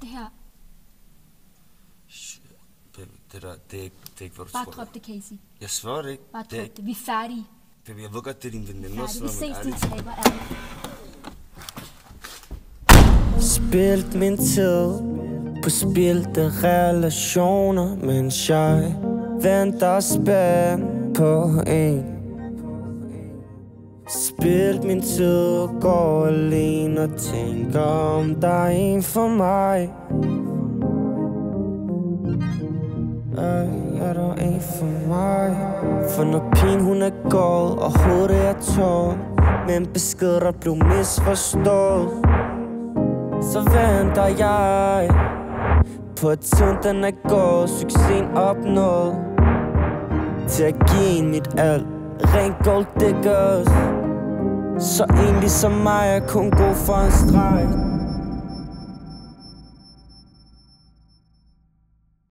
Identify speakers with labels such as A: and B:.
A: det her?
B: Det er ikke, hvad du
A: Bare
B: tror.
A: drop det, Casey.
B: Jeg svarer det ikke.
A: Bare drop det. Vi er færdige.
B: Baby, jeg ved godt, det er din veninde og
A: Vi
B: sådan
A: ses,
B: noget,
A: din taber, ærligt.
C: Spildt min tid på spildte relationer, mens jeg venter spændt på en. Spildt min tid, går alene og tænker, om der er en for mig. Er der en for mig? For når pigen hun er gået, og hovedet er tårt, med en besked, der blev misforstået, så venter jeg på at tiden den er gået, succesen opnået, til at give en mit alt, rent gold diggers. Så egentlig som mig er kun god for en streg.